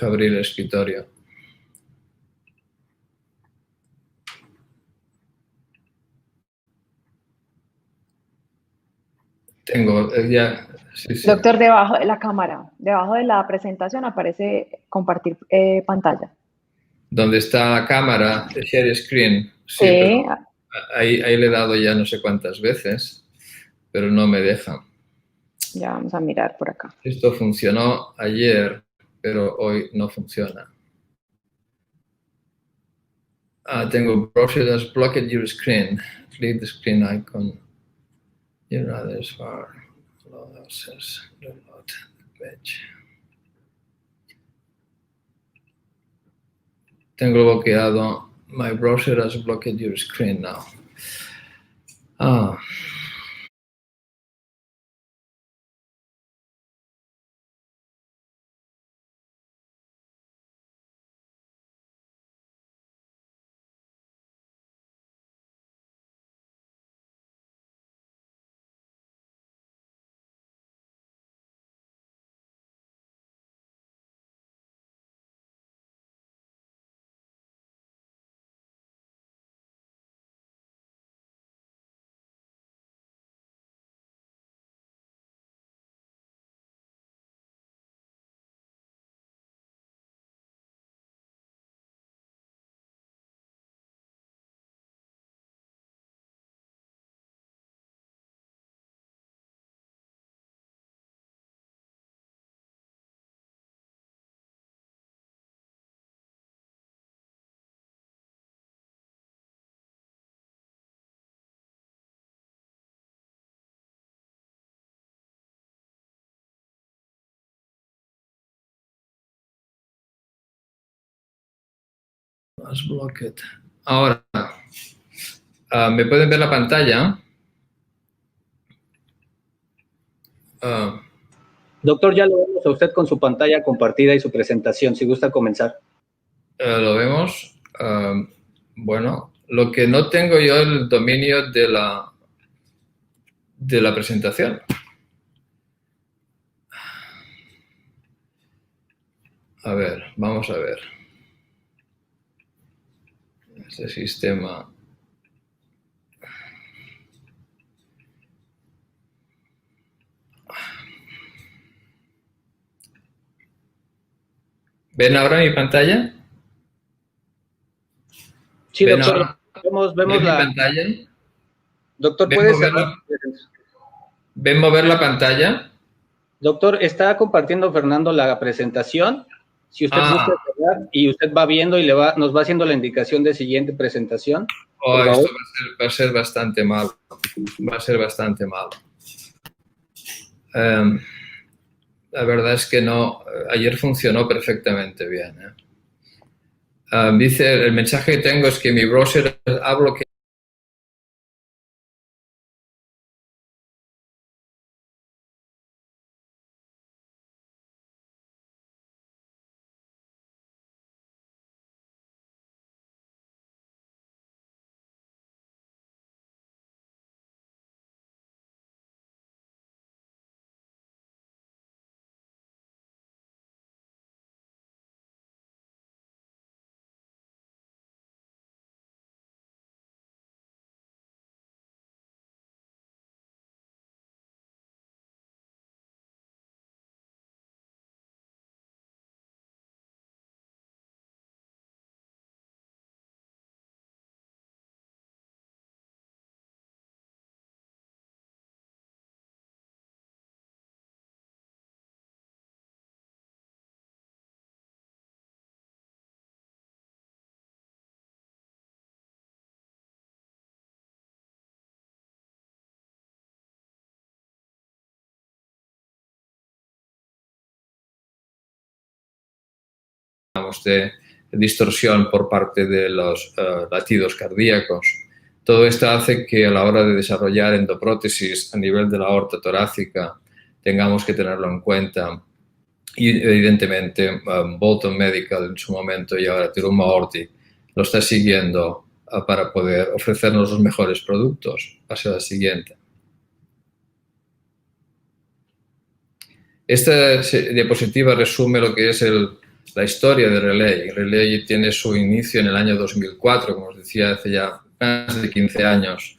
abrir el escritorio. Tengo ya... Sí, sí. Doctor, debajo de la cámara, debajo de la presentación aparece compartir pantalla. Donde está la cámara, share screen, sí, pero Sí, ahí le he dado ya no sé cuántas veces, pero no me deja. ya vamos a mirar por acá. Esto funcionó ayer, pero hoy no funciona. Tengo browser has blocked your screen. Leave the screen icon. Your others are reload page. Tengo bloqueado. My browser has blocked your screen now. Has blocked. Ahora, ¿me pueden ver la pantalla? Doctor, ya lo vemos a usted con su pantalla compartida y su presentación. Si gusta comenzar. Lo vemos. Bueno, lo que no tengo yo es el dominio de la presentación. A ver, vamos a ver. Este sistema. ¿Ven ahora mi pantalla? Sí, ¿Ven doctor. ahora? Vemos ¿Ven mi la pantalla? Doctor, ¿Ven ¿puede mover cerrar? ¿Ven mover la pantalla? Doctor, está compartiendo Fernando la presentación. Si usted gusta cerrar y usted va viendo y nos va haciendo la indicación de siguiente presentación. Por Esto favor. va a ser bastante malo. Va a ser bastante malo. La verdad es que no. Ayer funcionó perfectamente bien. Dice, el mensaje que tengo es que mi browser ha bloqueado. De distorsión por parte de los latidos cardíacos. Todo esto hace que a la hora de desarrollar endoprótesis a nivel de la aorta torácica tengamos que tenerlo en cuenta. Y evidentemente Bolton Medical en su momento y ahora Terumo Aortic lo está siguiendo para poder ofrecernos los mejores productos. Pase a la siguiente. Esta diapositiva resume lo que es el la historia de Relay. Relay tiene su inicio en el año 2004, como os decía, hace ya más de 15 años.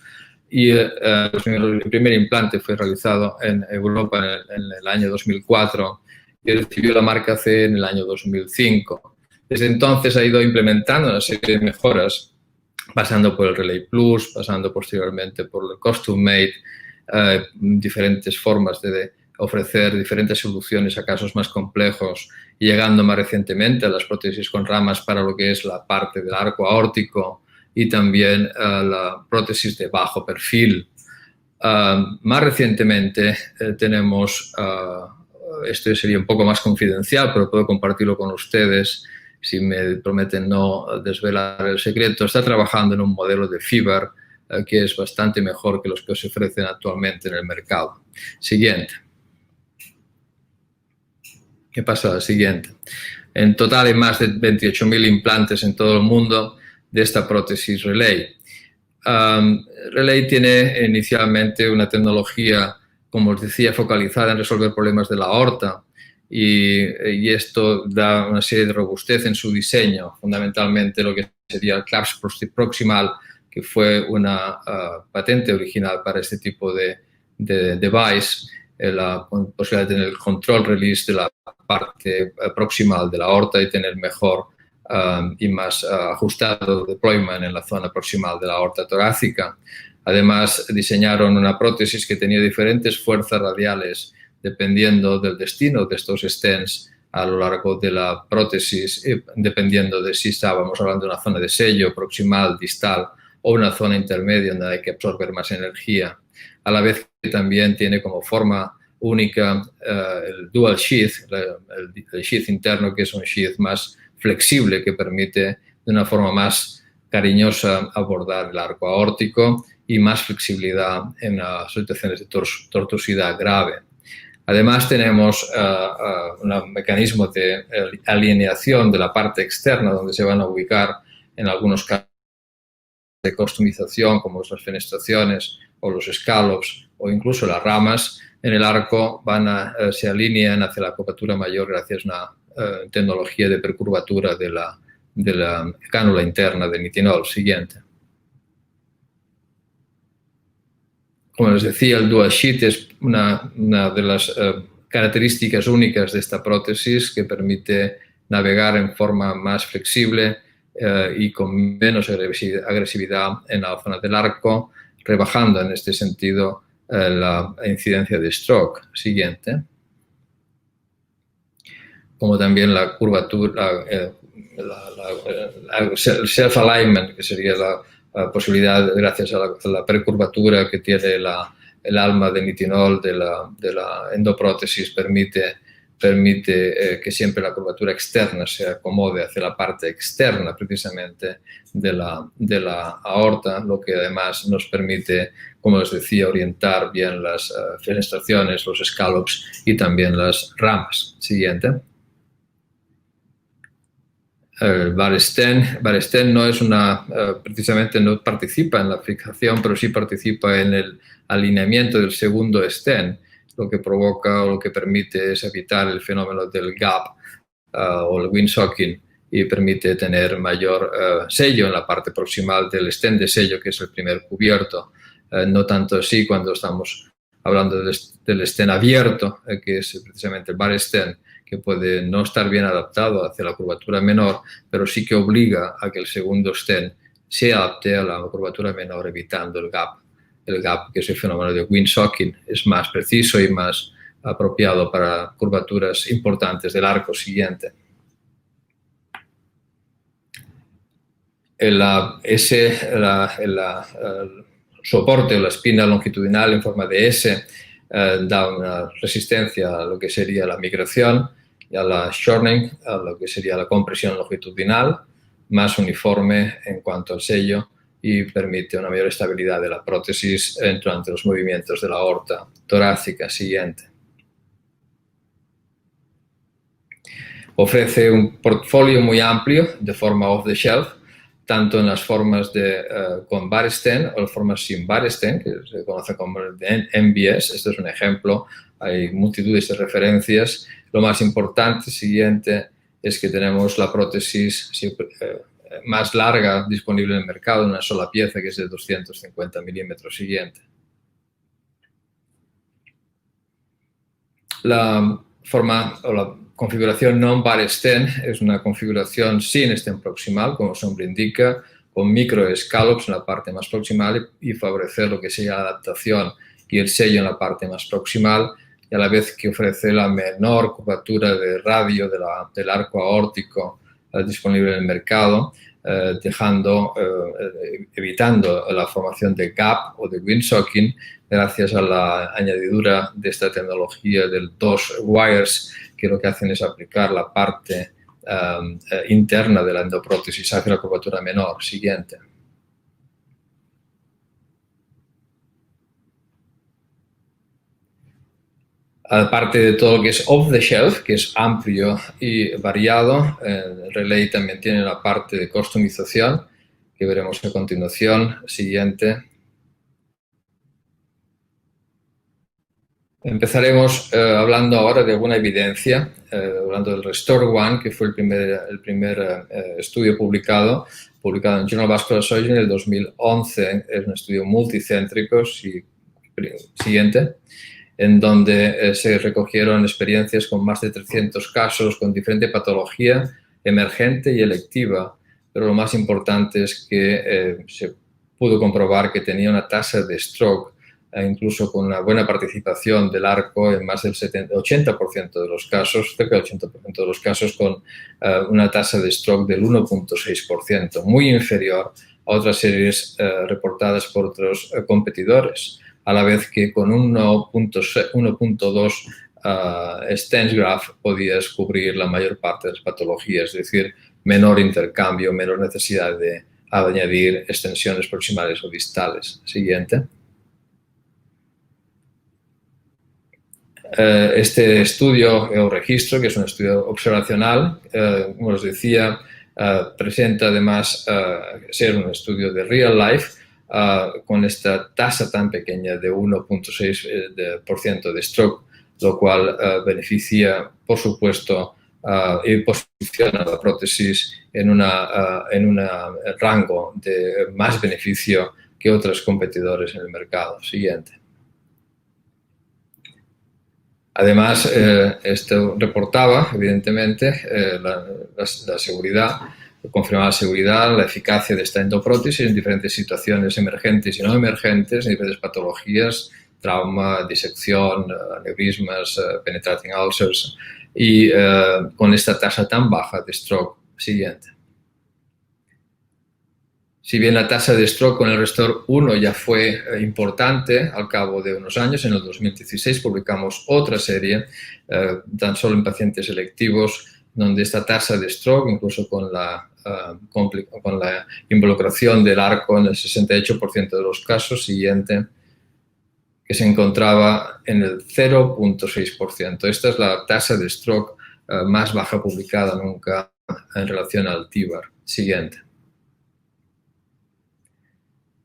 Y el primer implante fue realizado en Europa en el año 2004 y recibió la marca CE en el año 2005. Desde entonces ha ido implementando una serie de mejoras, pasando por el Relay Plus, pasando posteriormente por el Custom Made, diferentes formas de ofrecer diferentes soluciones a casos más complejos, y llegando más recientemente a las prótesis con ramas para lo que es la parte del arco aórtico y también la prótesis de bajo perfil. Más recientemente tenemos, esto sería un poco más confidencial, pero puedo compartirlo con ustedes si me prometen no desvelar el secreto. Está trabajando en un modelo de FIBER que es bastante mejor que los que se ofrecen actualmente en el mercado. Siguiente. ¿Qué pasa? La siguiente. En total hay más de 28.000 implantes en todo el mundo de esta prótesis Relay. Relay tiene inicialmente una como os decía, focalizada en resolver problemas de la aorta y esto da una serie de robustez en su diseño, fundamentalmente lo que sería el clasp proximal, que fue una patente original para este tipo de device, la posibilidad de tener el control release de la parte proximal de la aorta y tener mejor y más ajustado deployment en la zona proximal de la aorta torácica. Además, diseñaron una prótesis que tenía diferentes fuerzas radiales dependiendo del destino de estos stents a lo largo de la prótesis, dependiendo de si estábamos hablando de una zona de sello proximal, distal o una zona intermedia donde hay que absorber más energía. A la vez que también tiene como forma única el dual sheath, el sheath interno, que es un sheath más flexible que permite de una forma más cariñosa abordar el arco aórtico y más flexibilidad en las situaciones de tortuosidad grave. Además tenemos un mecanismo de alineación de la parte externa donde se van a ubicar en algunos casos de customización como las fenestraciones o los scallops o incluso las ramas en el arco se alinean hacia la curvatura mayor gracias a una tecnología de precurvatura de la cánula interna de nitinol. Siguiente. Como les decía, el dual sheath es una de las características únicas de esta prótesis que permite navegar en forma más flexible y con menos agresividad en la zona del arco, rebajando en este sentido la incidencia de stroke. Siguiente. Como también la curvatura, el self-alignment, que sería la posibilidad, gracias a la precurvatura que tiene el alma de nitinol de la endoprótesis, permite que siempre la curvatura externa se acomode hacia la parte externa precisamente de la aorta, lo que además nos permite, como les decía, orientar bien las fenestraciones, los scallops y también las ramas. Siguiente. El Barresten no es precisamente no participa en la fijación, pero sí participa en el alineamiento del segundo stent, lo que provoca o lo que permite es evitar el fenómeno del gap o el windsocking y permite tener mayor sello en la parte proximal del stent de sello, que es el primer cubierto. No tanto así cuando estamos hablando del stent abierto, que es precisamente el Barresten, que puede no estar bien adaptado hacia la curvatura menor, pero sí que obliga a que el segundo stent se adapte a la curvatura menor, evitando el gap. El gap, que es el fenómeno de windsocking, es más preciso y más apropiado para curvaturas importantes del arco. Siguiente. El soporte o la espina longitudinal en forma de S da una resistencia a lo que sería la migración y a la shortening, a lo que sería la compresión longitudinal, más uniforme en cuanto al sello y permite una mayor estabilidad de la prótesis durante los movimientos de la aorta torácica. Siguiente. Ofrece un portfolio muy amplio de forma off-the-shelf, tanto en las formas con Barresten o las formas sin Barresten, que se conoce como MBS. Este es un ejemplo, hay multitudes de referencias. Lo más importante, siguiente, es que tenemos la prótesis más larga disponible en el mercado, una sola pieza, que es de 250 milímetros siguiente. La forma o la configuración non-bar stent es una configuración sin stent proximal, como su nombre indica, con microescallops en la parte más proximal y favorecer lo que sea la adaptación y el sello en la parte más proximal, y a la vez que ofrece la menor curvatura de radio del arco aórtico disponible en el mercado, evitando la formación de gap o de windsocking gracias a la añadidura de esta tecnología del 2 wires, que lo que hacen es aplicar la parte interna de la endoprótesis hacia la curvatura menor. Siguiente. Aparte de todo lo que es off the shelf, que es amplio y variado, Relay también tiene la parte de customización, que veremos a continuación. Siguiente. Empezaremos hablando ahora de alguna evidencia, hablando del Restore One, que fue el primer estudio publicado en Journal Vascular Surgery en el 2011. Es un estudio multicéntrico. Siguiente. En donde se recogieron experiencias con más de 300 casos con diferente patología emergente y electiva, pero lo más importante es que se pudo comprobar que tenía una tasa de stroke, incluso con una buena participación del arco en más del 80% de los casos, cerca del 80% de los casos, con una tasa de stroke del 1.6%, muy inferior a otras series reportadas por otros competidores, a la vez que con 1.2 stents graft podías cubrir la mayor parte de las patologías, es decir, menor intercambio, menor necesidad de añadir extensiones proximales o distales. Siguiente. Este estudio o registro, que es un estudio observacional, como os decía, presenta además ser un estudio de real life, con esta tasa tan pequeña de 1.6% de stroke, lo cual beneficia, por supuesto, y posiciona la prótesis en un rango de más beneficio que otros competidores en el mercado. Siguiente. Además, esto reportaba, evidentemente, la seguridad, confirmaba la seguridad, la eficacia de esta endoprótesis en diferentes situaciones emergentes y no emergentes, en diferentes patologías, trauma, disección, aneurismas, penetrating ulcers, y con esta tasa tan baja de stroke. Siguiente. Si bien la tasa de stroke con el Restore 1 ya fue importante, al cabo de unos años, en el 2016, publicamos otra serie, tan solo en pacientes selectivos, donde esta tasa de stroke, incluso con la involucración del arco en el 68% de los casos, siguiente, que se encontraba en el 0.6%. Esta es la tasa de stroke más baja publicada nunca en relación al TIVAR. Siguiente.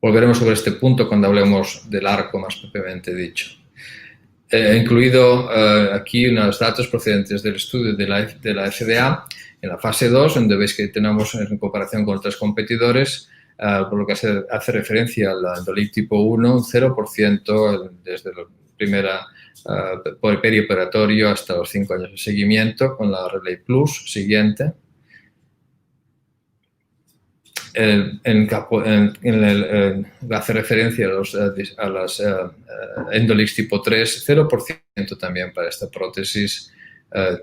Volveremos sobre este punto cuando hablemos del arco más propiamente dicho. He incluido aquí unos datos procedentes del estudio de la FDA en la fase 2, donde veis que tenemos en comparación con otros competidores, por lo que hace referencia al Endolit tipo 1, un 0% desde la primera perioperatorio hasta los 5 años de seguimiento con la Relay Plus. Siguiente. Hace referencia a las Endolix tipo 3, 0% también para esta prótesis.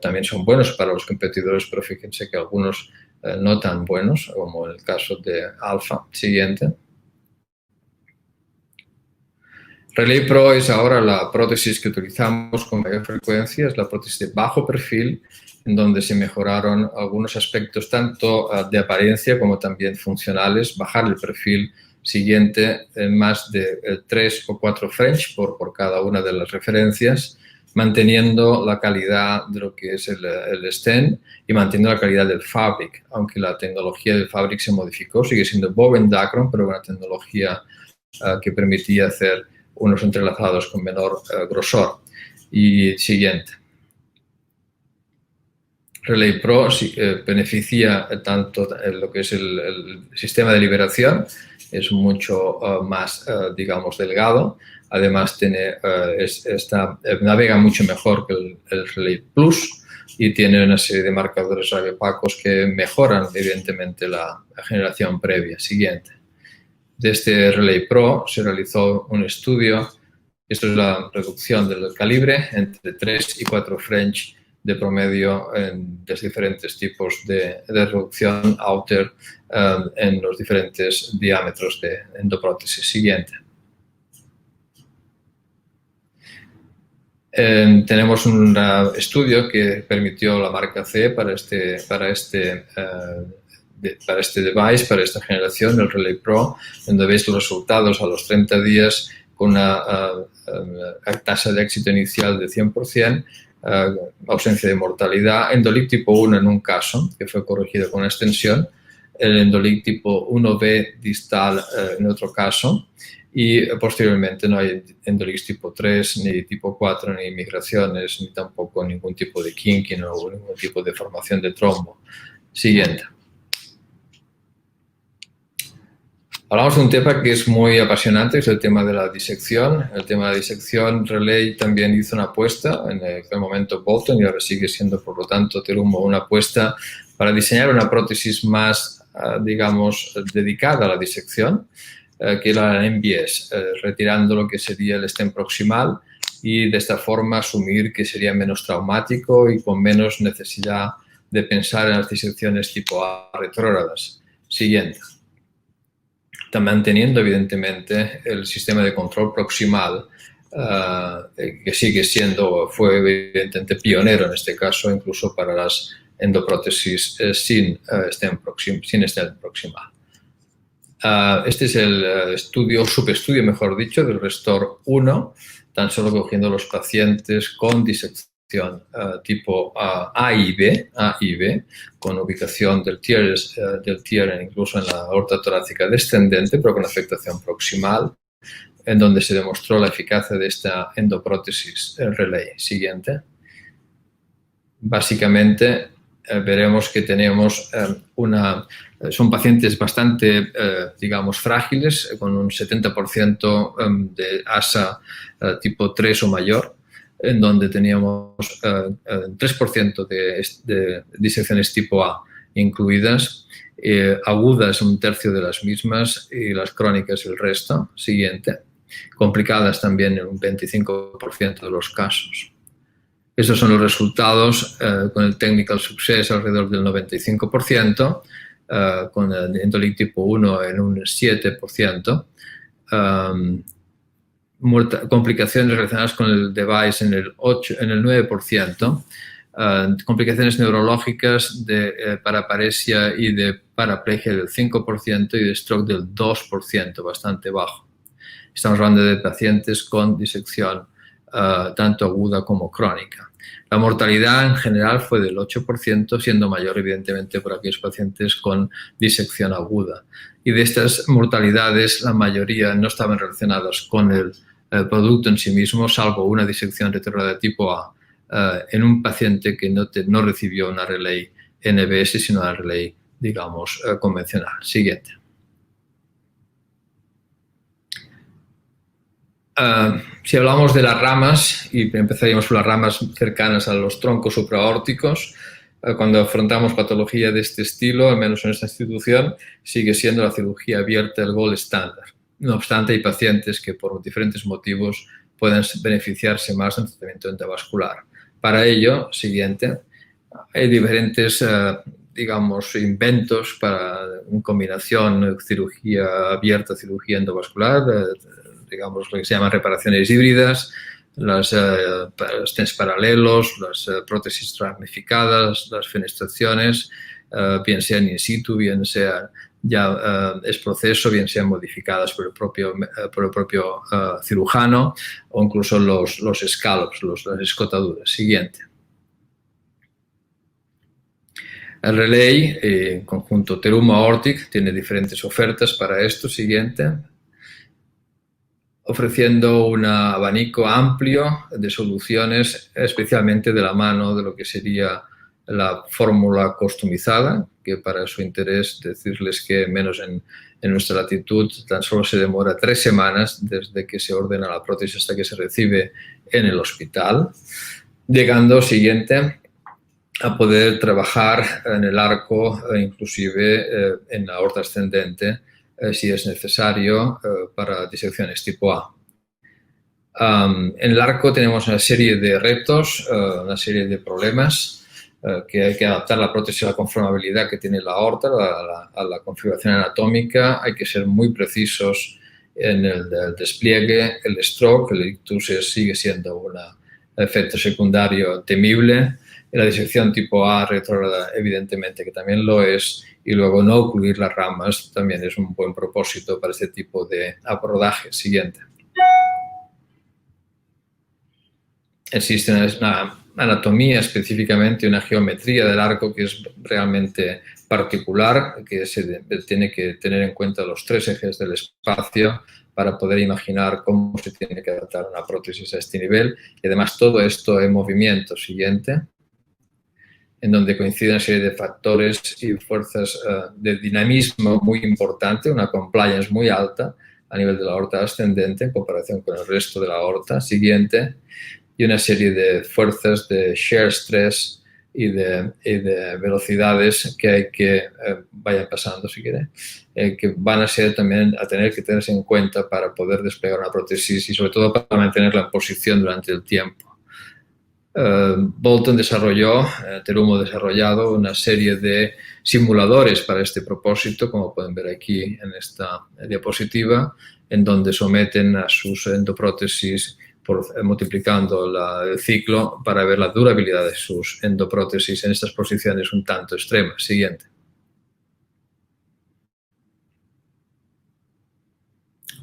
También son buenos para los competidores, pero fíjense que algunos no tan buenos, como en el caso de Alpha. Siguiente. Relay Pro es ahora la prótesis que utilizamos con mayor frecuencia, es la prótesis de bajo perfil, en donde se mejoraron algunos aspectos tanto de apariencia como también funcionales, bajar el perfil siguiente en más de 3 o 4 French por cada una de las referencias, manteniendo la calidad de lo que es el stent y manteniendo la calidad del fabric, aunque la tecnología del fabric se modificó, sigue siendo Bowen Dacron, pero una tecnología que permitía hacer unos entrelazados con menor grosor. Y siguiente. Relay Pro beneficia tanto en lo que es el sistema de liberación, es mucho más, digamos, delgado. Además, navega mucho mejor que el Relay Plus y tiene una serie de marcadores radiopacos que mejoran, evidentemente, la generación previa siguiente. De este Relay Pro se realizó un estudio. Esto es la reducción del calibre entre 3 y 4 French de promedio en los diferentes tipos de reducción outer en los diferentes diámetros de endoprótesis. Siguiente. Tenemos un estudio que permitió la marca CE para este device, para esta generación, el Relay Pro, donde veis los resultados a los 30 días con una tasa de éxito inicial de 100%, ausencia de mortalidad, endolic tipo 1 en un caso, que fue corregido con extensión, el endolic tipo 1B distal en otro caso, y posteriormente no hay endolics tipo 3, ni tipo 4, ni migraciones, ni tampoco ningún tipo de kinking o ningún tipo de formación de trombo. Siguiente. Hablamos de un tema que es muy apasionante, es el tema de la disección. El tema de la disección, Relay también hizo una apuesta en el momento Bolton y ahora sigue siendo, por lo tanto, Terumo, una apuesta para diseñar una prótesis más, digamos, dedicada a la disección, que era la MBS, retirando lo que sería el stem proximal y de esta forma asumir que sería menos traumático y con menos necesidad de pensar en las disecciones tipo A retrógradas. Siguiente. Está manteniendo, evidentemente, el sistema de control proximal, que sigue siendo, fue evidentemente pionero en este caso, incluso para las endoprótesis sin stem proximal. Este es el subestudio, mejor dicho, del RESTOR 1, tan solo cogiendo los pacientes con disección tipo A y B, con ubicación del tier incluso en la aorta torácica descendente, pero con afectación proximal, en donde se demostró la eficacia de esta endoprótesis Relay. Siguiente. Básicamente, veremos que tenemos son pacientes bastante, digamos, frágiles, con un 70% de ASA tipo 3 o mayor, en donde teníamos 3% de disecciones tipo A incluidas, agudas un tercio de las mismas y las crónicas el resto. Siguiente. Complicadas también en un 25% de los casos. Estos son los resultados con el technical success alrededor del 95%, con el endolic tipo 1 en un 7%, complicaciones relacionadas con el device en el 9%, complicaciones neurológicas de paraparesia y de paraplegia del 5% y de stroke del 2%, bastante bajo. Estamos hablando de pacientes con disección tanto aguda como crónica. La mortalidad en general fue del 8%, siendo mayor evidentemente por aquellos pacientes con disección aguda. Y de estas mortalidades, la mayoría no estaban relacionadas con el producto en sí mismo, salvo una disección retrógrada tipo A en un paciente que no recibió una Relay NBS, sino una Relay, digamos, convencional. Siguiente. Si hablamos de las ramas, y empezaríamos por las ramas cercanas a los troncos supraórticos, cuando afrontamos patología de este estilo, al menos en esta institución, sigue siendo la cirugía abierta el gold estándar. No obstante, hay pacientes que por diferentes motivos pueden beneficiarse más del tratamiento endovascular. Para ello, siguiente, hay diferentes, digamos, inventos para en combinación cirugía abierta, cirugía endovascular, digamos, lo que se llaman reparaciones híbridas, los stents paralelos, las prótesis ramificadas, las fenestraciones, bien sean in situ, bien sean ya es proceso, bien sean modificadas por el propio cirujano, o incluso los scallops, las escotaduras. Siguiente. El Relay, en conjunto Terumo Aortic, tiene diferentes ofertas para esto. Siguiente. Ofreciendo un abanico amplio de soluciones, especialmente de la mano de lo que sería la fórmula customizada, que para su interés decirles que menos en nuestra latitud tan solo se demora 3 semanas desde que se ordena la prótesis hasta que se recibe en el hospital, llegando siguiente a poder trabajar en el arco, inclusive en la aorta ascendente, si es necesario, para disecciones tipo A. En el arco tenemos una serie de retos, una serie de problemas, que hay que adaptar la prótesis a la conformabilidad que tiene la aorta, a la configuración anatómica. Hay que ser muy precisos en el despliegue, el stroke, el ictus sigue siendo un efecto secundario temible. La disección tipo A retrógrada, evidentemente que también lo es, y luego no ocluir las ramas también es un buen propósito para este tipo de abordaje. Siguiente. Existe una anatomía, específicamente una geometría del arco que es realmente particular, que se tiene que tener en cuenta los 3 ejes del espacio para poder imaginar cómo se tiene que adaptar una prótesis a este nivel. Y además todo esto en movimiento. Siguiente. En donde coinciden una serie de factores y fuerzas de dinamismo muy importante, una compliance muy alta a nivel de la aorta ascendente en comparación con el resto de la aorta. Siguiente. Y una serie de fuerzas de shear stress y de velocidades que hay que vayan pasando, si quiere, que van a ser también a tener que tenerse en cuenta para poder desplegar una prótesis y sobre todo para mantenerla en posición durante el tiempo. Bolton desarrolló, Terumo ha desarrollado una serie de simuladores para este propósito, como pueden ver aquí en esta diapositiva, en donde someten a sus endoprótesis multiplicando el ciclo para ver la durabilidad de sus endoprótesis en estas posiciones un tanto extremas. Siguiente.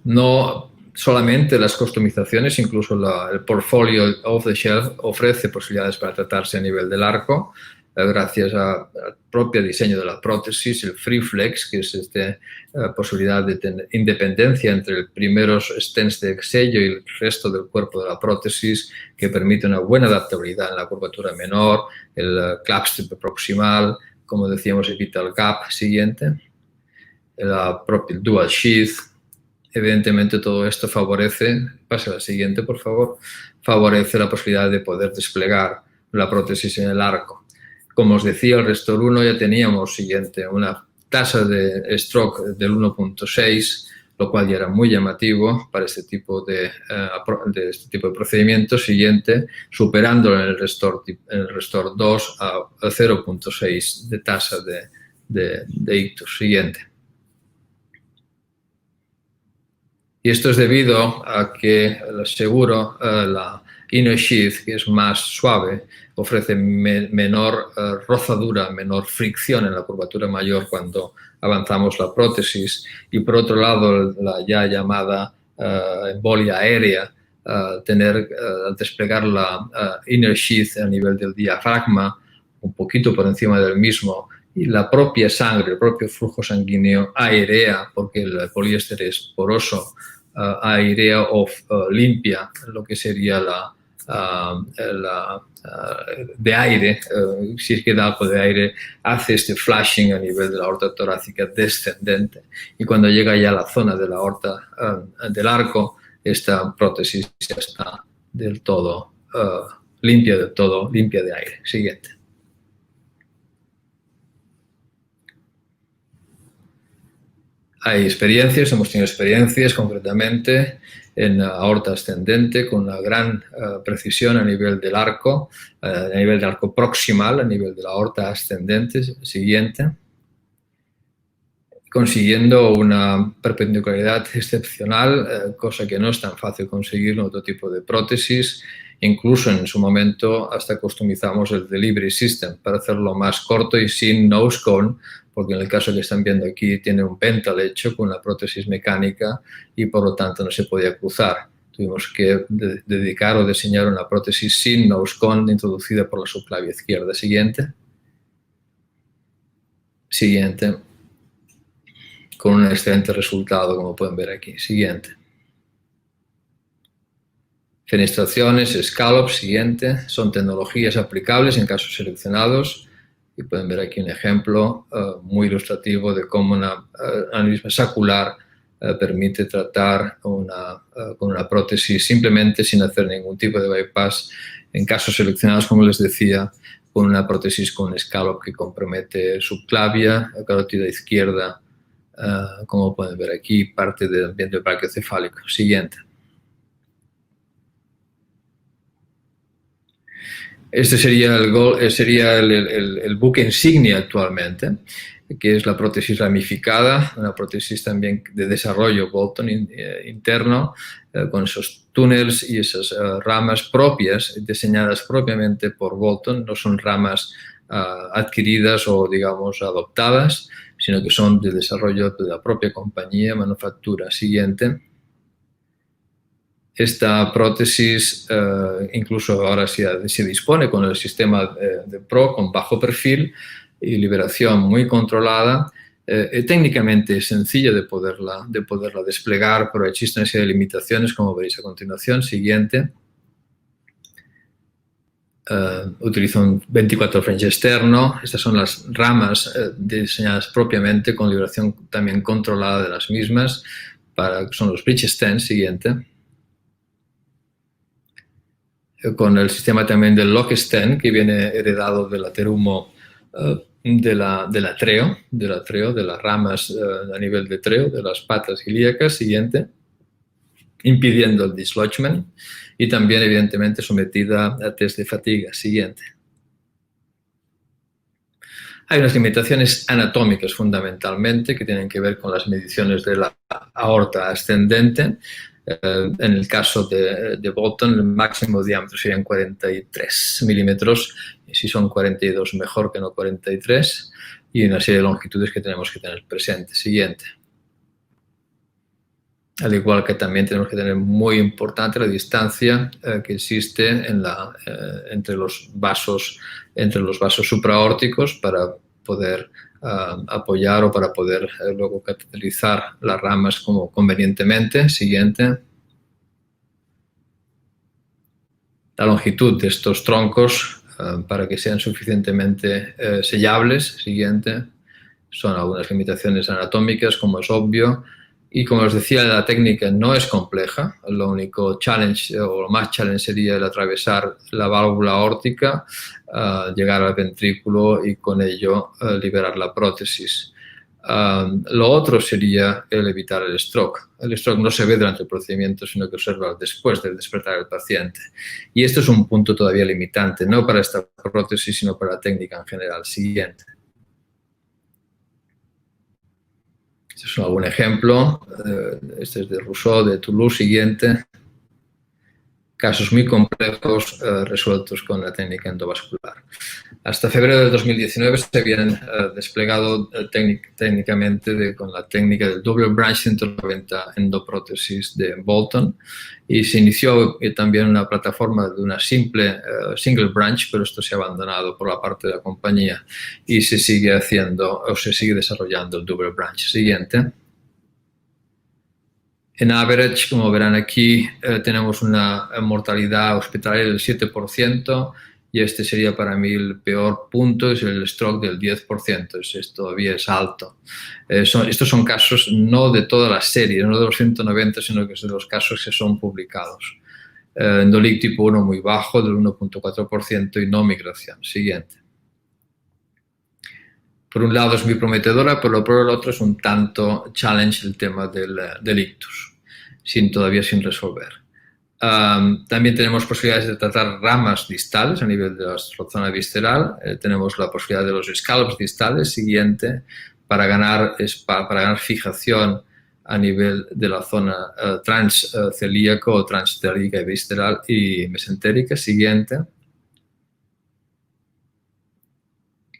No solamente las customizaciones, incluso el portfolio off the shelf ofrece posibilidades para tratarse a nivel del arco, gracias al propio diseño de la prótesis, el Free Flex, que es esta posibilidad de tener independencia entre los primeros stents de sello y el resto del cuerpo de la prótesis, que permite una buena adaptabilidad en la curvatura menor, el clapstrip proximal, como decíamos, evita el gap. Siguiente. El Dual Sheath. Evidentemente todo esto favorece, pase a la siguiente por favor, favorece la posibilidad de poder desplegar la prótesis en el arco. Como os decía, el Restor 1 ya teníamos una tasa de stroke del 1.6, lo cual ya era muy llamativo para este tipo de procedimiento. Siguiente, superándolo en el Restor 2 a 0.6 de tasa de ictus. Siguiente. Y esto es debido a que el seguro, la Inner Sheath, que es más suave, ofrece menor rozadura, menor fricción en la curvatura mayor cuando avanzamos la prótesis. Y por otro lado, la ya llamada embolia aérea, al desplegar la Inner Sheath a nivel del diafragma, un poquito por encima del mismo, y la propia sangre, el propio flujo sanguíneo airea, porque el poliéster es poroso, airea o limpia lo que sería de aire, si queda algo de aire, hace este flashing a nivel de la aorta torácica descendente, y cuando llega ya a la zona de la aorta del arco, esta prótesis ya está del todo limpia de aire. Siguiente. Hay experiencias, hemos tenido experiencias concretamente en aorta ascendente con una gran precisión a nivel del arco proximal, a nivel de la aorta ascendente. Siguiente. Consiguiendo una perpendicularidad excepcional, cosa que no es tan fácil conseguir en otro tipo de prótesis. Incluso en su momento hasta customizamos el delivery system para hacerlo más corto y sin nose cone, porque en el caso que están viendo aquí tiene un pental hecho con una prótesis mecánica y por lo tanto no se podía cruzar. Tuvimos que dedicar o diseñar una prótesis sin nose cone introducida por la subclavia izquierda. Siguiente. Siguiente. Con un excelente resultado, como pueden ver aquí. Siguiente. Fenestraciones, scallops, siguiente. Son tecnologías aplicables en casos seleccionados Y pueden ver aquí un ejemplo muy ilustrativo de cómo una aneurisma sacular permite tratar con una prótesis simplemente sin hacer ningún tipo de bypass en casos seleccionados, como les decía, con una prótesis con scallop que compromete subclavia, carótida izquierda, como pueden ver aquí, parte del ambiente brachiocefálico. Siguiente. Este sería el buque insignia actualmente, que es la prótesis ramificada, una prótesis también de desarrollo Bolton interno, con esos túneles y esas ramas propias, diseñadas propiamente por Bolton. No son ramas adquiridas o, digamos, adoptadas, sino que son de desarrollo de la propia compañía, manufactura. Siguiente. Esta prótesis incluso ahora se dispone con el sistema de Pro con bajo perfil y liberación muy controlada. Técnicamente es sencilla de poderla desplegar, pero existen una serie de limitaciones, como veréis a continuación. Siguiente. Utiliza un 24 French externo. Estas son las ramas diseñadas propiamente con liberación también controlada de las mismas. Son los bridge stands. Siguiente. Con el sistema también del lock stand, que viene heredado del aterumo de la treo, de las ramas a nivel de treo, de las patas ilíacas. Siguiente. Impidiendo el dislodgement y también, evidentemente, sometida a test de fatiga. Siguiente. Hay unas limitaciones anatómicas fundamentalmente que tienen que ver con las mediciones de la aorta ascendente. En el caso de Bolton, el máximo diámetro serían 43 milímetros, y si son 42 mejor que no 43, y una serie de longitudes que tenemos que tener presentes. Siguiente. Al igual que también tenemos que tener muy importante la distancia que existe entre los vasos supraórticos para poder apoyar o para poder luego cateterizar las ramas como convenientemente. Siguiente. La longitud de estos troncos para que sean suficientemente sellables. Siguiente. Son algunas limitaciones anatómicas, como es obvio. Y como os decía, la técnica no es compleja. Lo único challenge o lo más challenge sería el atravesar la válvula aórtica, llegar al ventrículo y con ello liberar la prótesis. Lo otro sería el evitar el stroke. El stroke no se ve durante el procedimiento, sino que observa después del despertar del paciente. Y esto es un punto todavía limitante, no para esta prótesis, sino para la técnica en general. Siguiente. Este es algún ejemplo. Este es de Rousseau, de Toulouse. Siguiente. Casos muy complejos resueltos con la técnica endovascular. Hasta febrero del 2019 se habían desplegado técnicamente con la técnica del Double Branch 190 endoprótesis de Bolton, y se inició también una plataforma de una simple single branch, pero esto se ha abandonado por la parte de la compañía y se sigue haciendo o se sigue desarrollando el Double Branch. Siguiente. En average, como verán aquí, tenemos una mortalidad hospitalaria del 7%, y este sería para mí el peor punto, es el stroke del 10%, todavía es alto. Estos son casos no de todas las series, no de los 190, sino que es de los casos que son publicados. Endolic tipo 1 muy bajo, del 1.4%, y no migración. Siguiente. Por un lado es muy prometedora, pero por el otro es un tanto challenge el tema del ictus, todavía sin resolver. También tenemos posibilidades de tratar ramas distales a nivel de la zona visceral. Tenemos la posibilidad de los scallops distales. Siguiente, para ganar fijación a nivel de la zona transcelíaco o transcelíaca y visceral y mesentérica. Siguiente.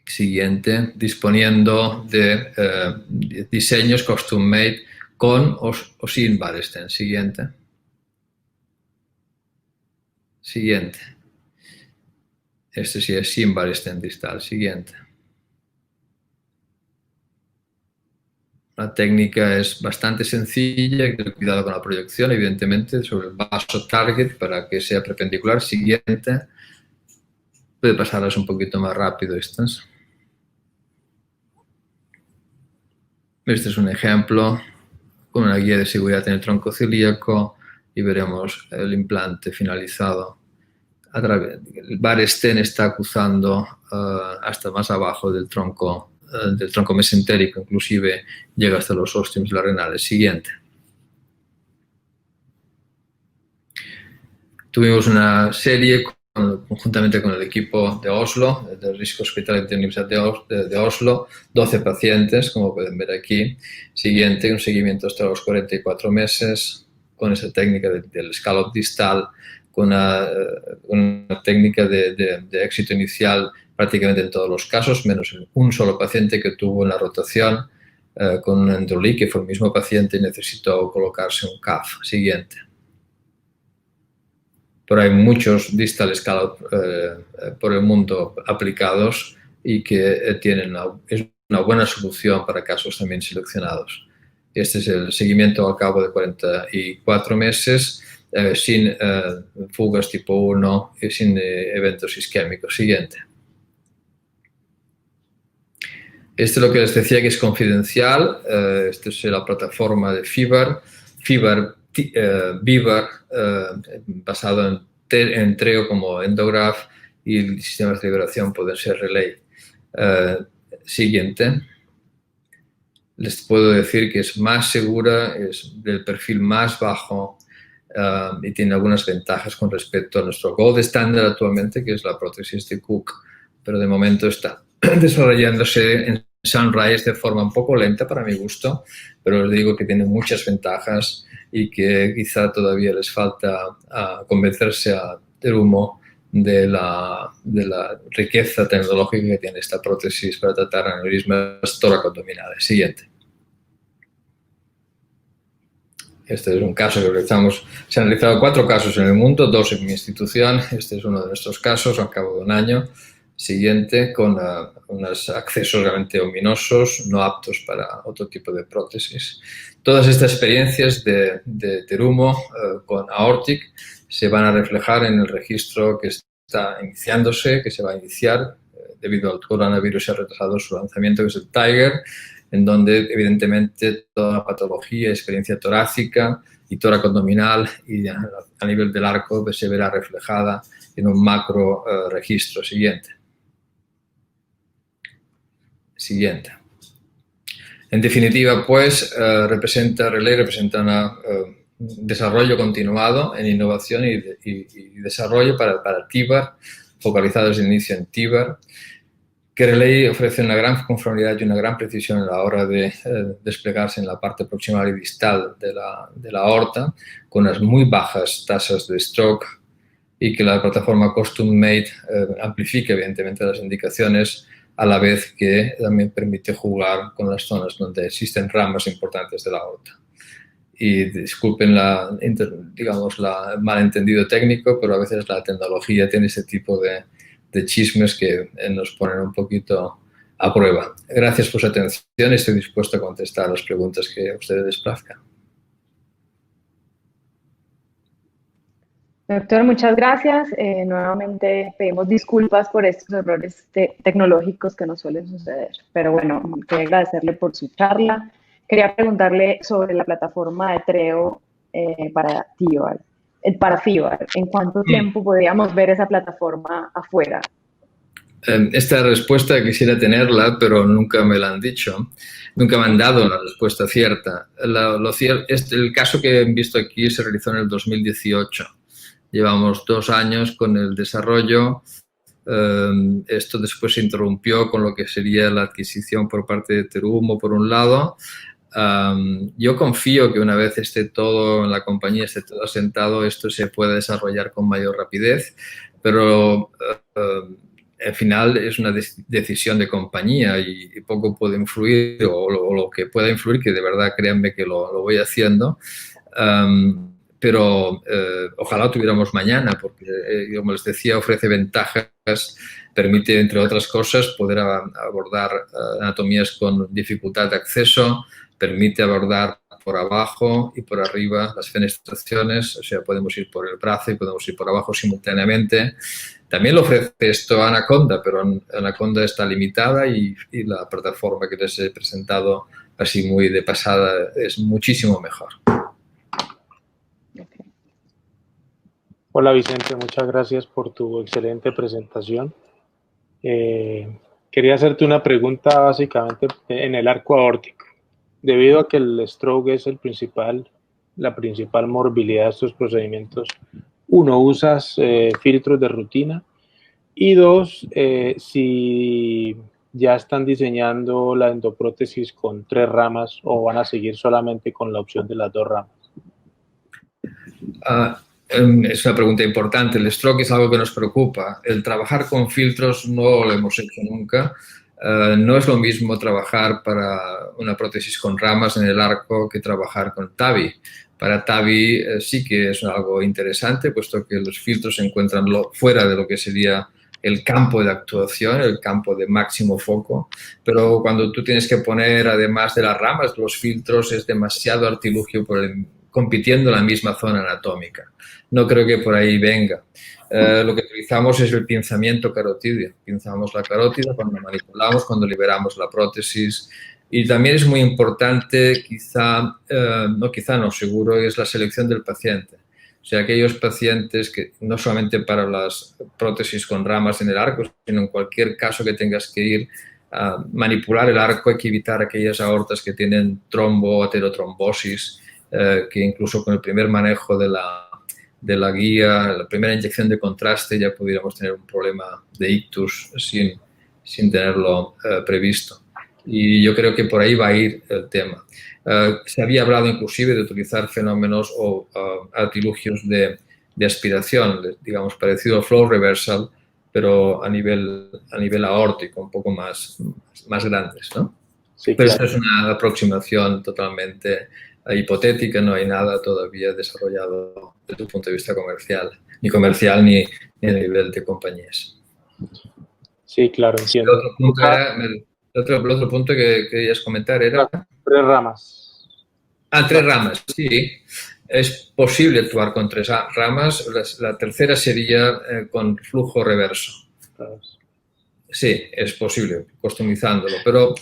Siguiente, disponiendo de diseños custom-made con o sin Barresten. Siguiente. Siguiente. Este sí es sin Barresten distal. Siguiente. La técnica es bastante sencilla, hay que tener cuidado con la proyección, evidentemente, sobre el vaso target para que sea perpendicular. Siguiente. Puede pasarlas un poquito más rápido estas. Este es un ejemplo con una guía de seguridad en el tronco celíaco y veremos el implante finalizado. El Barresten está cruzando hasta más abajo del tronco mesentérico, inclusive llega hasta los ostiums renales. Siguiente. Tuvimos una serie conjuntamente con el equipo de Oslo, del Risk Hospital de la Universidad de Oslo, 12 pacientes, como pueden ver aquí. Siguiente, un seguimiento hasta los 44 meses, con esa técnica del scallop distal, con una técnica de éxito inicial prácticamente en todos los casos, menos en un solo paciente que tuvo una rotación con un Endrolí, que fue el mismo paciente y necesitó colocarse un CAF. Siguiente. Pero hay muchos distal scallop por el mundo aplicados y que es una buena solución para casos también seleccionados. Este es el seguimiento al cabo de 44 meses sin fugas tipo 1 y sin eventos isquémicos. Siguiente. Esto es lo que les decía que es confidencial. Esta es la plataforma de FIVAR basado en Treo como Endograph, y sistemas de liberación pueden ser Relay. Siguiente. Les puedo decir que es más segura, es del perfil más bajo y tiene algunas ventajas con respecto a nuestro gold standard actualmente, que es la prótesis de Cook, pero de momento está desarrollándose en Sunrise de forma un poco lenta para mi gusto, pero les digo que tiene muchas ventajas y que quizá todavía les falta convencerse a Terumo de la riqueza tecnológica que tiene esta prótesis para tratar aneurismas tóraco-abdominales. Siguiente. Este es un caso que realizamos. Se han realizado 4 casos en el mundo, 2 en mi institución. Este es uno de nuestros casos al cabo de un año. Siguiente, con unos accesos realmente ominosos, no aptos para otro tipo de prótesis. Todas estas experiencias de Terumo con Aortic se van a reflejar en el registro que está iniciándose, que se va a iniciar debido al coronavirus, se ha retrasado su lanzamiento, que es el Tiger, en donde evidentemente toda la patología, experiencia torácica y tóraco abdominal y a nivel del arco se verá reflejada en un macro registro. Siguiente. Siguiente. En definitiva, pues, Relay representa un desarrollo continuado en innovación y desarrollo para TIVAR, focalizados de inicio en TIVAR, que Relay ofrece una gran conformidad y una gran precisión a la hora de desplegarse en la parte proximal y distal de la aorta, con unas muy bajas tasas de stroke, y que la plataforma Custom Made amplifica evidentemente las indicaciones, a la vez que también permite jugar con las zonas donde existen ramas importantes de la aorta. Y disculpen digamos, el malentendido técnico, pero a veces la tecnología tiene ese tipo de chismes que nos ponen un poquito a prueba. Gracias por su atención y estoy dispuesto a contestar las preguntas que a ustedes les plazcan. Doctor, muchas gracias. Nuevamente pedimos disculpas por estos errores tecnológicos que nos suelen suceder. Pero bueno, quería agradecerle por su charla. Quería preguntarle sobre la plataforma de Treo para FIVAR. ¿En cuánto tiempo podríamos ver esa plataforma afuera? Esta respuesta quisiera tenerla, pero nunca me la han dicho. Nunca me han dado una respuesta cierta. El caso que he visto aquí se realizó en el 2018. Llevamos 2 años con el desarrollo. Esto después se interrumpió con lo que sería la adquisición por parte de Terumo, por un lado. Yo confío que una vez esté todo en la compañía, esté todo asentado, esto se pueda desarrollar con mayor rapidez, pero al final es una decisión de compañía y poco puede influir, o lo que pueda influir, que de verdad créanme que lo voy haciendo. Pero ojalá tuviéramos mañana, porque, como les decía, ofrece ventajas, permite, entre otras cosas, poder abordar anatomías con dificultad de acceso, permite abordar por abajo y por arriba las fenestraciones, o sea, podemos ir por el brazo y podemos ir por abajo simultáneamente. También lo ofrece esto Anaconda, pero Anaconda está limitada y la plataforma que les he presentado así muy de pasada, es muchísimo mejor. Hola Vicente, muchas gracias por tu excelente presentación. Quería hacerte una pregunta básicamente en el arco aórtico. Debido a que el stroke es la principal morbilidad de estos procedimientos, uno, usas filtros de rutina y dos, si ya están diseñando la endoprótesis con 3 ramas o van a seguir solamente con la opción de las 2 ramas. Es una pregunta importante. El stroke es algo que nos preocupa. El trabajar con filtros no lo hemos hecho nunca. No es lo mismo trabajar para una prótesis con ramas en el arco que trabajar con TAVI. Para TAVI sí que es algo interesante, puesto que los filtros se encuentran fuera de lo que sería el campo de actuación, el campo de máximo foco, pero cuando tú tienes que poner, además de las ramas, los filtros, es demasiado artilugio compitiendo en la misma zona anatómica. No creo que por ahí venga. Lo que utilizamos es el pinzamiento carotidio. Pinzamos la carótida cuando manipulamos, cuando liberamos la prótesis. Y también es muy importante, seguro, es la selección del paciente. O sea, aquellos pacientes que no solamente para las prótesis con ramas en el arco, sino en cualquier caso que tengas que ir a manipular el arco, hay que evitar aquellas aortas que tienen trombo o aterotrombosis, que incluso con el primer manejo de la guía, la primera inyección de contraste, ya pudiéramos tener un problema de ictus sin tenerlo previsto. Y yo creo que por ahí va a ir el tema. Se había hablado inclusive de utilizar fenómenos o artilugios de aspiración, digamos, parecido al flow reversal, pero a nivel aórtico, un poco más grandes, ¿no? Sí, pero claro. esta es una aproximación totalmente hipotética, no hay nada todavía desarrollado desde el punto de vista comercial ni a nivel de compañías. Sí, claro, entiendo. El otro punto que querías comentar era... 3 ramas. 3 ramas, sí. Es posible actuar con 3 ramas. La tercera sería con flujo reverso. Sí, es posible, customizándolo. Pero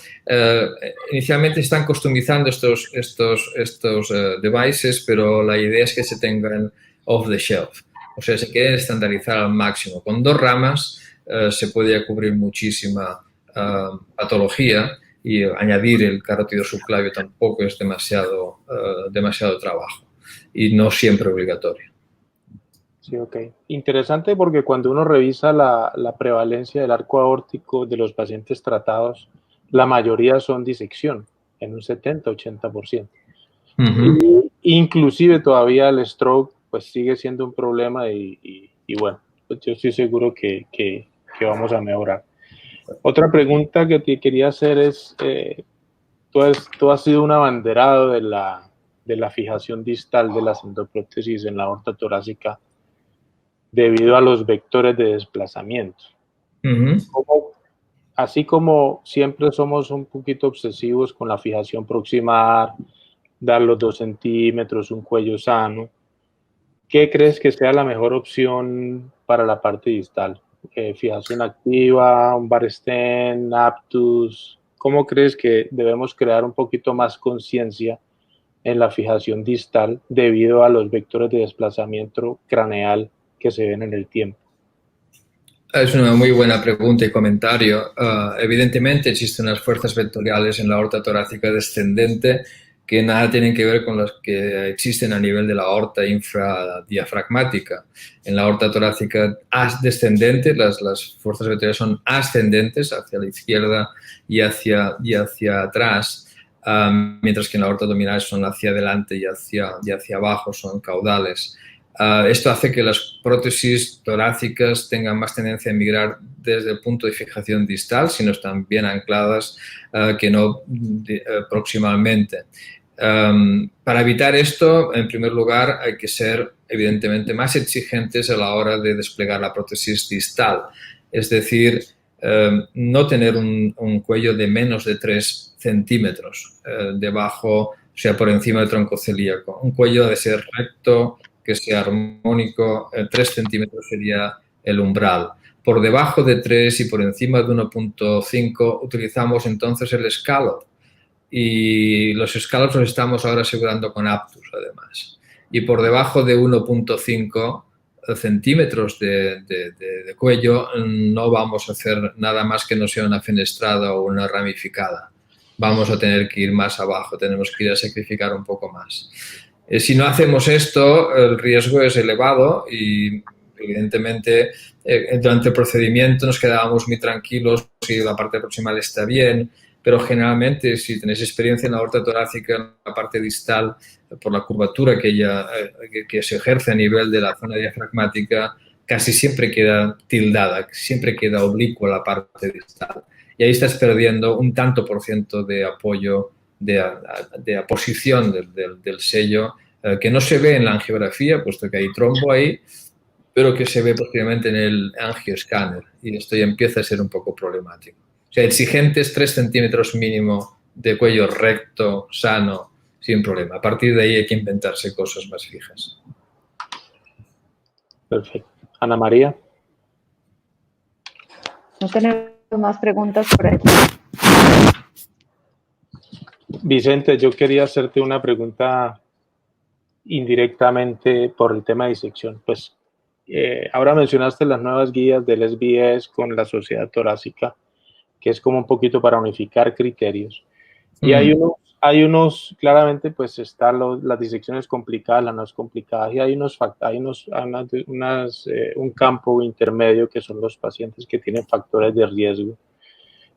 inicialmente están customizando estos devices, pero la idea es que se tengan off the shelf. O sea, se quieren estandarizar al máximo. Con 2 ramas se puede cubrir muchísima patología y añadir el carótido subclavio tampoco es demasiado trabajo y no siempre obligatorio. Sí, ok. Interesante porque cuando uno revisa la prevalencia del arco aórtico de los pacientes tratados, la mayoría son disección, en un 70-80%. Inclusive todavía el stroke pues sigue siendo un problema y bueno, pues yo estoy seguro que vamos a mejorar. Otra pregunta que te quería hacer es, tú has sido un abanderado de la fijación distal de las endoprótesis en la aorta torácica debido a los vectores de desplazamiento. Así como siempre somos un poquito obsesivos con la fijación proximal, dar los 2 centímetros, un cuello sano, ¿qué crees que sea la mejor opción para la parte distal? Fijación activa, un bar stent, aptus. ¿Cómo crees que debemos crear un poquito más conciencia en la fijación distal debido a los vectores de desplazamiento craneal que se ven en el tiempo? Es una muy buena pregunta y comentario. Evidentemente existen unas fuerzas vectoriales en la aorta torácica descendente que nada tienen que ver con las que existen a nivel de la aorta infradiafragmática. En la aorta torácica descendente, las fuerzas vectoriales son ascendentes hacia la izquierda y hacia atrás, mientras que en la aorta abdominal son hacia adelante y hacia abajo, son caudales. Esto hace que las prótesis torácicas tengan más tendencia a migrar desde el punto de fijación distal, si no están bien ancladas, que no proximalmente. Para evitar esto, en primer lugar, hay que ser evidentemente más exigentes a la hora de desplegar la prótesis distal. Es decir, no tener un cuello de menos de 3 centímetros debajo, o sea, por encima del tronco celíaco. Un cuello debe ser recto, que sea armónico, 3 centímetros sería el umbral. Por debajo de 3 y por encima de 1.5 utilizamos entonces el scallop. y los scallops los estamos ahora asegurando con Aptus, además. Y por debajo de 1,5 centímetros de cuello no vamos a hacer nada más que no sea una fenestrada o una ramificada. Vamos a tener que ir más abajo, tenemos que ir a sacrificar un poco más. Si no hacemos esto, el riesgo es elevado y evidentemente durante el procedimiento nos quedábamos muy tranquilos si la parte proximal está bien, pero generalmente si tenéis experiencia en la aorta torácica, en la parte distal, por la curvatura que se ejerce a nivel de la zona diafragmática, casi siempre queda tildada, siempre queda oblicua la parte distal. Y ahí estás perdiendo un tanto por ciento de apoyo, de aposición del sello, que no se ve en la angiografía, puesto que hay trombo ahí, pero que se ve posteriormente en el angioscáner. Y esto ya empieza a ser un poco problemático. O sea, exigentes 3 centímetros mínimo de cuello recto, sano, sin problema. A partir de ahí hay que inventarse cosas más fijas. Perfecto. Ana María. No tenemos más preguntas por aquí. Vicente, yo quería hacerte una pregunta indirectamente por el tema de disección. Pues ahora mencionaste las nuevas guías del SBS con la Sociedad Torácica, que es como un poquito para unificar criterios. Y hay unos, claramente, pues están las disecciones complicadas, las no complicadas, y hay un campo intermedio que son los pacientes que tienen factores de riesgo.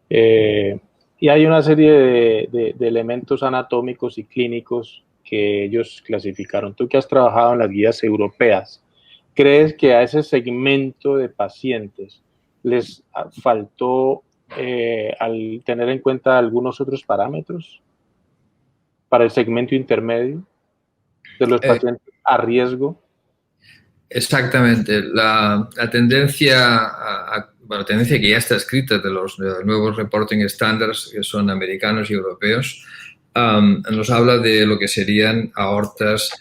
Y hay una serie de elementos anatómicos y clínicos que ellos clasificaron. Tú que has trabajado en las guías europeas, ¿crees que a ese segmento de pacientes les faltó al tener en cuenta algunos otros parámetros para el segmento intermedio de los pacientes a riesgo? Exactamente. La tendencia, la tendencia que ya está escrita de los nuevos reporting standards, que son americanos y europeos, nos habla de lo que serían aortas,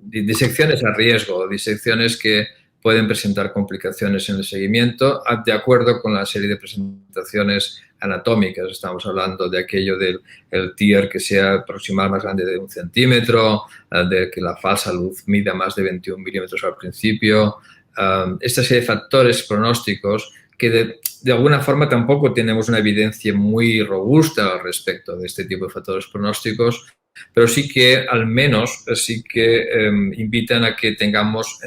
disecciones a riesgo, disecciones que pueden presentar complicaciones en el seguimiento, de acuerdo con la serie de presentaciones anatómicas. Estamos hablando de aquello del TIR que sea proximal más grande de 1 centímetro, de que la falsa luz mida más de 21 milímetros al principio. Esta serie de factores pronósticos que de alguna forma tampoco tenemos una evidencia muy robusta al respecto de este tipo de factores pronósticos, pero sí que al menos invitan a que tengamos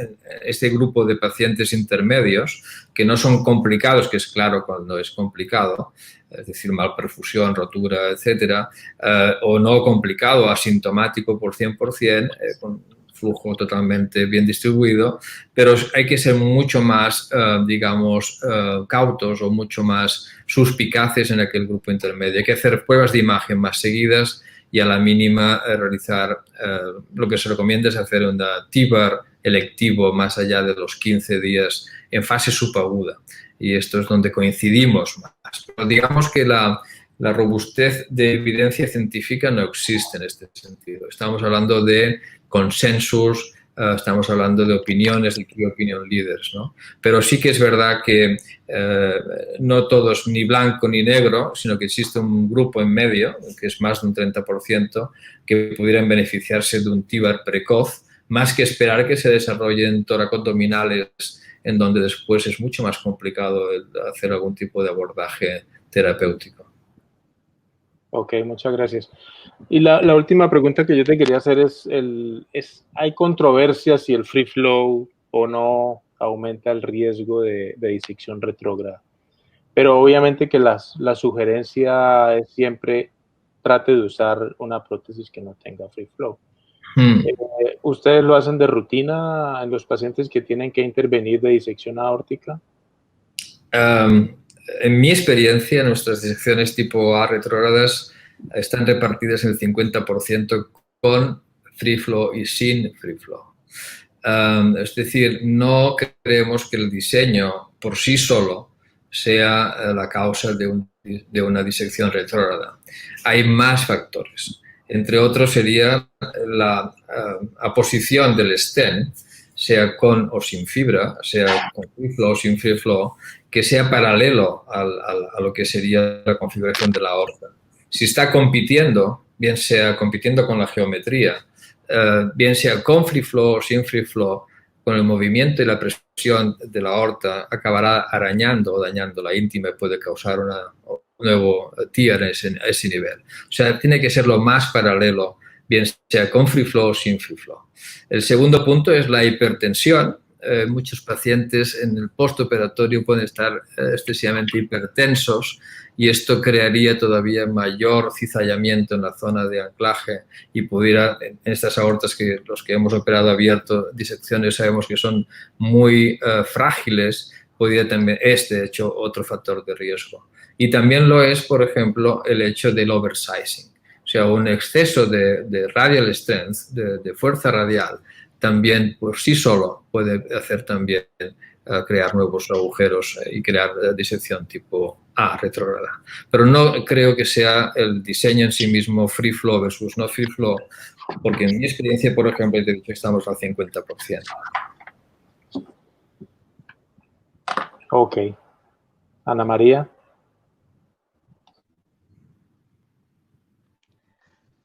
este grupo de pacientes intermedios que no son complicados, que es claro cuando es complicado, es decir, malperfusión, rotura, etcétera, o no complicado, asintomático por 100%, con flujo totalmente bien distribuido, pero hay que ser mucho más, cautos o mucho más suspicaces en aquel grupo intermedio. Hay que hacer pruebas de imagen más seguidas y a la mínima realizar, lo que se recomienda es hacer un TIVAR electivo más allá de los 15 días en fase subaguda. Y esto es donde coincidimos más. Pero digamos que la robustez de evidencia científica no existe en este sentido. Estamos hablando de consensus, estamos hablando de opiniones, de key opinion leaders, ¿no? Pero sí que es verdad que no todo es ni blanco ni negro, sino que existe un grupo en medio, que es más de un 30%, que pudieran beneficiarse de un TIVAR precoz, más que esperar que se desarrollen toracoabdominales en donde después es mucho más complicado hacer algún tipo de abordaje terapéutico. Ok, muchas gracias. Y la última pregunta que yo te quería hacer es, ¿hay controversia si el free flow o no aumenta el riesgo de disección retrógrada? Pero obviamente que la sugerencia es siempre trate de usar una prótesis que no tenga free flow. ¿Ustedes lo hacen de rutina en los pacientes que tienen que intervenir de disección aórtica? En mi experiencia, nuestras disecciones tipo A retrógradas están repartidas en el 50% con free flow y sin free flow. Es decir, no creemos que el diseño por sí solo sea la causa de una disección retrógrada. Hay más factores. Entre otros sería la aposición del stent, sea con o sin fibra, sea con free flow o sin free flow, que sea paralelo a lo que sería la configuración de la aorta. Si está compitiendo, bien sea compitiendo con la geometría, bien sea con free flow o sin free flow, con el movimiento y la presión de la aorta acabará arañando o dañando la íntima y puede causar un nuevo TIA a ese nivel. O sea, tiene que ser lo más paralelo, bien sea con free flow o sin free flow. El segundo punto es la hipertensión. Muchos pacientes en el postoperatorio pueden estar excesivamente hipertensos y esto crearía todavía mayor cizallamiento en la zona de anclaje y pudiera, en estas aortas que los que hemos operado abierto, disecciones, sabemos que son muy frágiles, podría también, de hecho, otro factor de riesgo. Y también lo es, por ejemplo, el hecho del oversizing, o sea, un exceso de radial strength, de fuerza radial, también por sí solo puede hacer también crear nuevos agujeros y crear disección tipo A retrógrada. Pero no creo que sea el diseño en sí mismo free flow versus no free flow, porque en mi experiencia, por ejemplo, te he dicho que estamos al 50%. Ok. Ana María.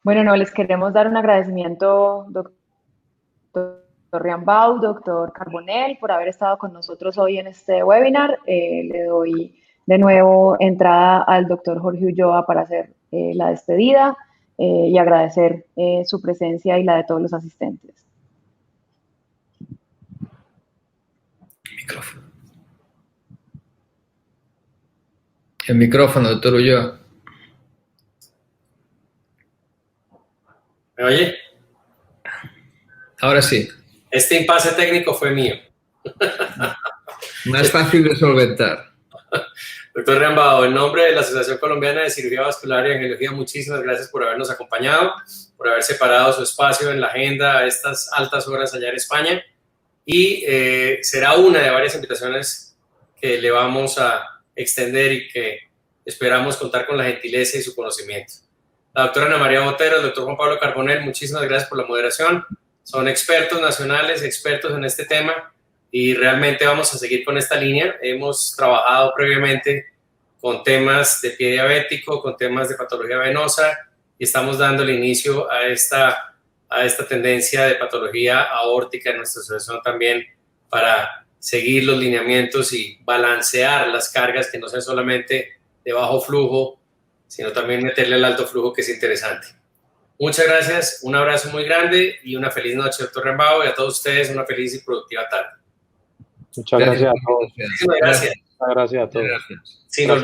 Bueno, no, les queremos dar un agradecimiento, doctor Riambau, doctor Carbonell, por haber estado con nosotros hoy en este webinar. Le doy de nuevo entrada al doctor Jorge Ulloa para hacer la despedida y agradecer su presencia y la de todos los asistentes. Micrófono. El micrófono, doctor Ulloa. ¿Me oye? Ahora sí. Este impasse técnico fue mío. Más fácil de solventar. Doctor Riambau, en nombre de la Asociación Colombiana de Cirugía Vascular y Angiología, muchísimas gracias por habernos acompañado, por haber separado su espacio en la agenda a estas altas horas allá en España. Y será una de varias invitaciones que le vamos a extender y que esperamos contar con la gentileza y su conocimiento. La doctora Ana María Botero, el doctor Juan Pablo Carbonell, muchísimas gracias por la moderación. Son expertos nacionales, expertos en este tema y realmente vamos a seguir con esta línea. Hemos trabajado previamente con temas de pie diabético, con temas de patología venosa y estamos dando el inicio a esta tendencia de patología aórtica en nuestra asociación también para seguir los lineamientos y balancear las cargas que no sean solamente de bajo flujo, sino también meterle el alto flujo, que es interesante. Muchas gracias, un abrazo muy grande y una feliz noche, doctor Riambau, y a todos ustedes una feliz y productiva tarde. Muchas gracias a todos. Muchísimas gracias. Muchas gracias a todos. Gracias. Sin olvidar